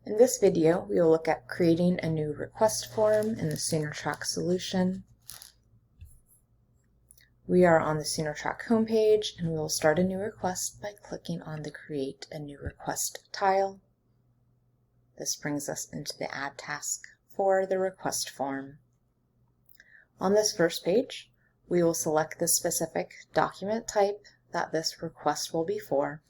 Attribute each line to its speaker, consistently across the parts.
Speaker 1: In this video, we will look at creating a new request form in the SoonerTrack solution. We are on the SoonerTrack homepage, and we will start a new request by clicking on the Create a New Request tile. This brings us into the Add task for the request form. On this first page, we will select the specific document type that this request will be for.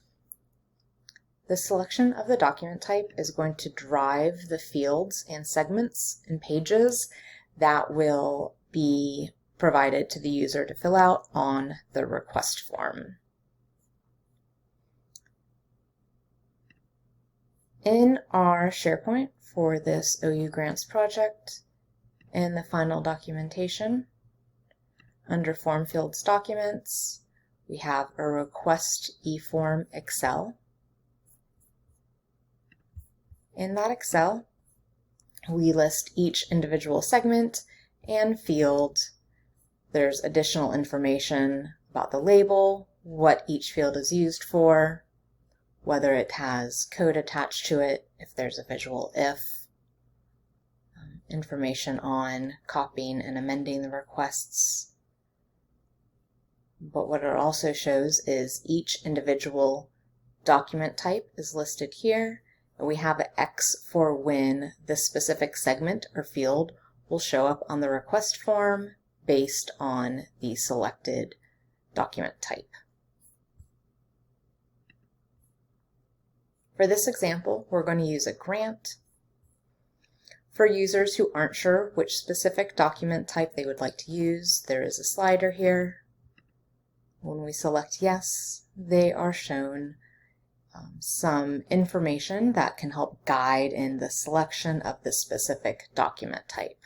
Speaker 1: The selection of the document type is going to drive the fields and segments and pages that will be provided to the user to fill out on the request form. In our SharePoint for this OU Grants project, in the final documentation, under Form Fields Documents, we have a Request eForm Excel. In that Excel, we list each individual segment and field. There's additional information about the label, what each field is used for, whether it has code attached to it, if there's a visual if, information on copying and amending the requests. But what it also shows is each individual document type is listed here. We have an X for when this specific segment or field will show up on the request form based on the selected document type. For this example, we're going to use a grant. For users who aren't sure which specific document type they would like to use, there is a slider here. When we select yes, they are shown some information that can help guide in the selection of the specific document type.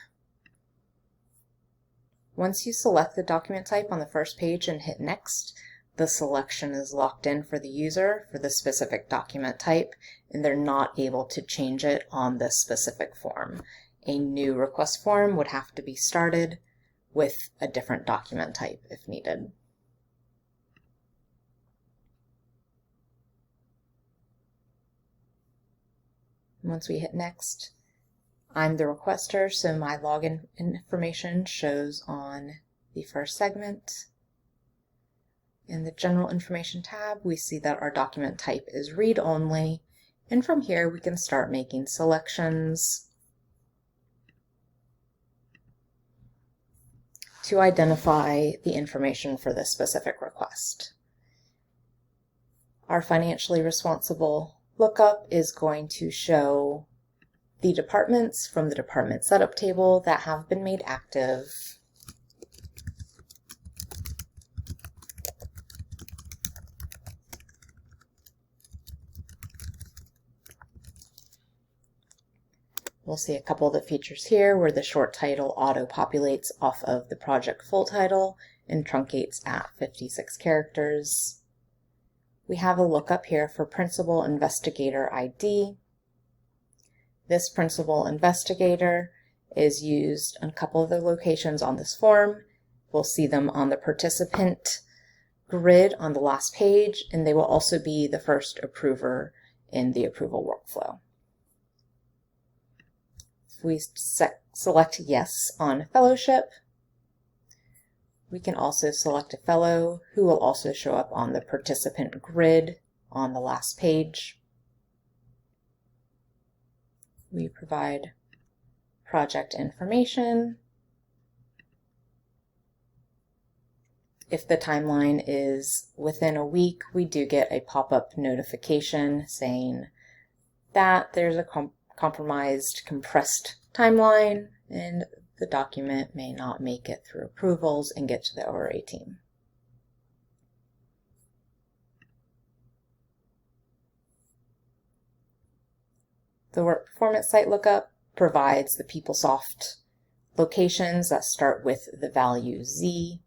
Speaker 1: Once you select the document type on the first page and hit Next, the selection is locked in for the user for the specific document type, and they're not able to change it on this specific form. A new request form would have to be started with a different document type if needed. Once we hit Next, I'm the requester, so my login information shows on the first segment. In the General Information tab, we see that our document type is read-only, and from here we can start making selections to identify the information for this specific request. Our financially responsible lookup is going to show the departments from the department setup table that have been made active. We'll see a couple of the features here where the short title auto-populates off of the project full title and truncates at 56 characters. We have a lookup here for Principal Investigator ID. This Principal Investigator is used in a couple of the locations on this form. We'll see them on the participant grid on the last page, and they will also be the first approver in the approval workflow. If we select Yes on Fellowship, we can also select a fellow who will also show up on the participant grid on the last page. We provide project information. If the timeline is within a week, we do get a pop-up notification saying that there's a compromised, compressed timeline, and the document may not make it through approvals and get to the ORA team. The Work Performance Site Lookup provides the PeopleSoft locations that start with the value Z.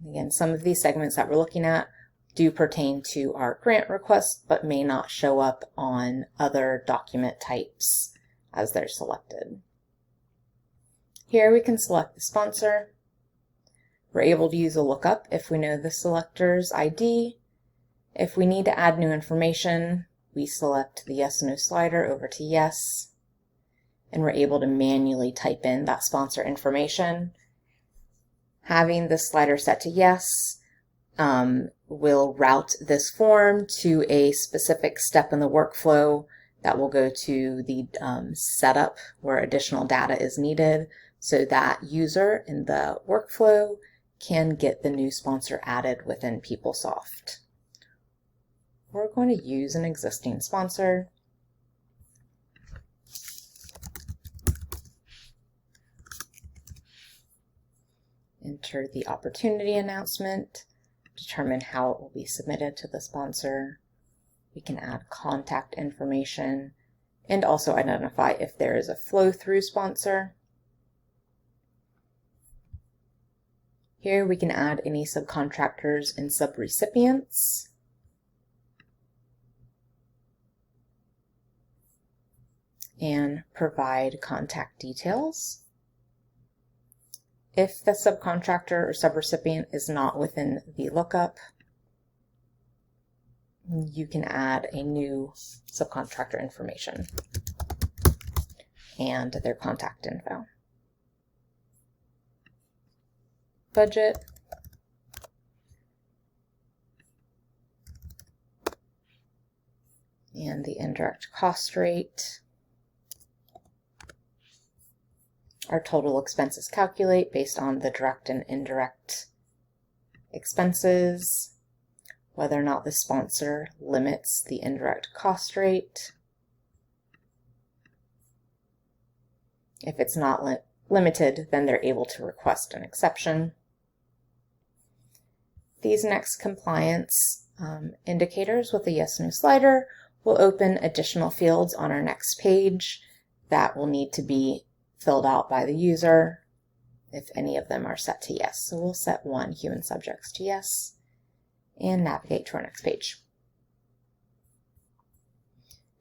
Speaker 1: Again, some of these segments that we're looking at do pertain to our grant requests, but may not show up on other document types as they're selected. Here we can select the sponsor. We're able to use a lookup if we know the selector's ID, If we need to add new information, we select the yes/no slider over to yes, and we're able to manually type in that sponsor information. Having the slider set to yes will route this form to a specific step in the workflow that will go to the setup where additional data is needed, so that user in the workflow can get the new sponsor added within PeopleSoft. We're going to use an existing sponsor. Enter the opportunity announcement, determine how it will be submitted to the sponsor. We can add contact information and also identify if there is a flow-through sponsor. Here we can add any subcontractors and subrecipients. And provide contact details. If the subcontractor or subrecipient is not within the lookup, you can add a new subcontractor information and their contact info. Budget. And the indirect cost rate. Our total expenses calculate based on the direct and indirect expenses, whether or not the sponsor limits the indirect cost rate. If it's not limited, then they're able to request an exception. These next compliance indicators with the yes/no slider will open additional fields on our next page that will need to be filled out by the user if any of them are set to yes. So we'll set one, human subjects, to yes, and navigate to our next page.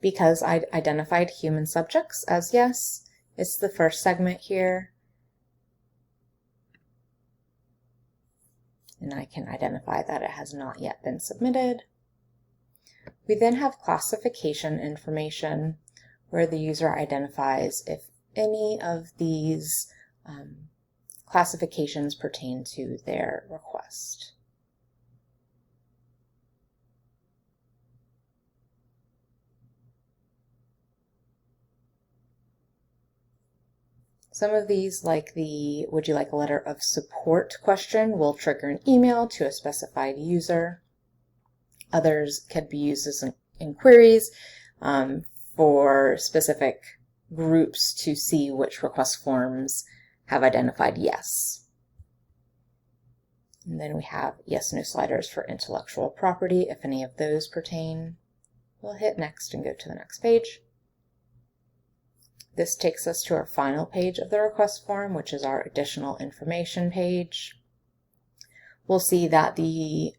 Speaker 1: Because I identified human subjects as yes, it's the first segment here, and I can identify that it has not yet been submitted. We then have classification information where the user identifies if any of these classifications pertain to their request. Some of these, like the "would you like a letter of support" question, will trigger an email to a specified user. Others could be used as inquiries for specific groups to see which request forms have identified yes. And then we have yes/no sliders for intellectual property, if any of those pertain. We'll hit next and go to the next page. This takes us to our final page of the request form, which is our additional information page. We'll see that the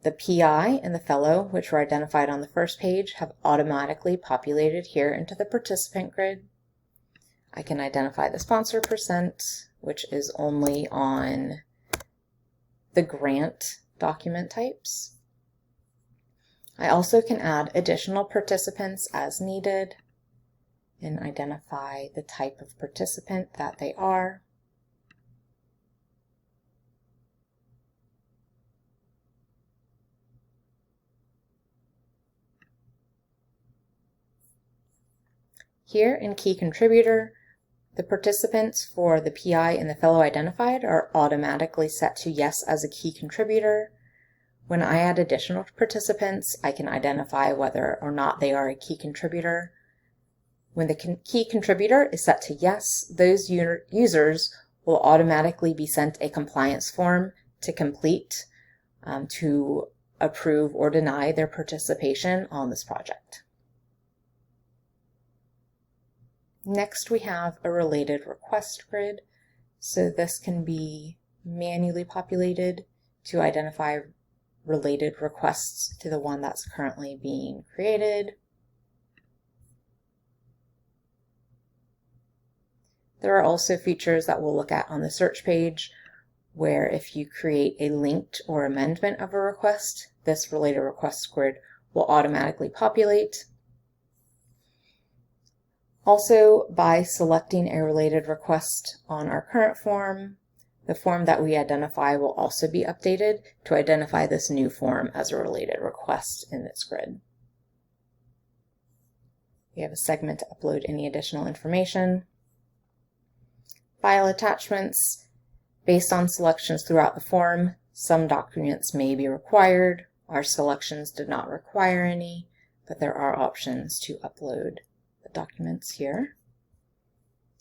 Speaker 1: PI and the fellow, which were identified on the first page, have automatically populated here into the participant grid. I can identify the sponsor %, which is only on the grant document types. I also can add additional participants as needed and identify the type of participant that they are. Here in Key Contributor, the participants for the PI and the fellow identified are automatically set to yes as a key contributor. When I add additional participants, I can identify whether or not they are a key contributor. When the key contributor is set to yes, those users will automatically be sent a compliance form to complete to approve or deny their participation on this project. Next, we have a related request grid. So this can be manually populated to identify related requests to the one that's currently being created. There are also features that we'll look at on the search page where if you create a linked or amendment of a request, this related request grid will automatically populate. Also, by selecting a related request on our current form, the form that we identify will also be updated to identify this new form as a related request in this grid. We have a segment to upload any additional information. File attachments. Based on selections throughout the form, some documents may be required. Our selections did not require any, but there are options to upload the documents here.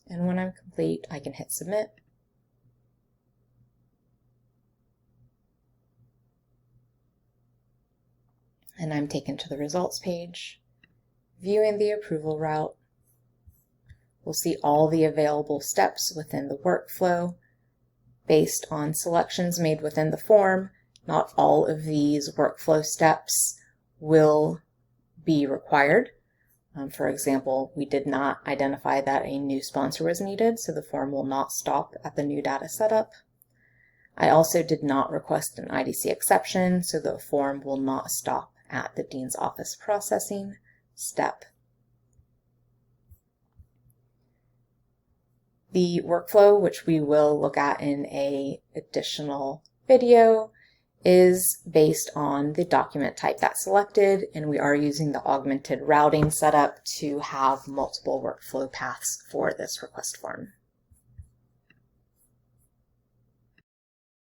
Speaker 1: And when I'm complete, I can hit submit. And I'm taken to the results page. Viewing the approval route, we'll see all the available steps within the workflow. Based on selections made within the form, not all of these workflow steps will be required. For example, we did not identify that a new sponsor was needed, so the form will not stop at the new data setup. I also did not request an IDC exception, so the form will not stop at the Dean's Office processing step. The workflow, which we will look at in an additional video, is based on the document type that's selected, and we are using the augmented routing setup to have multiple workflow paths for this request form.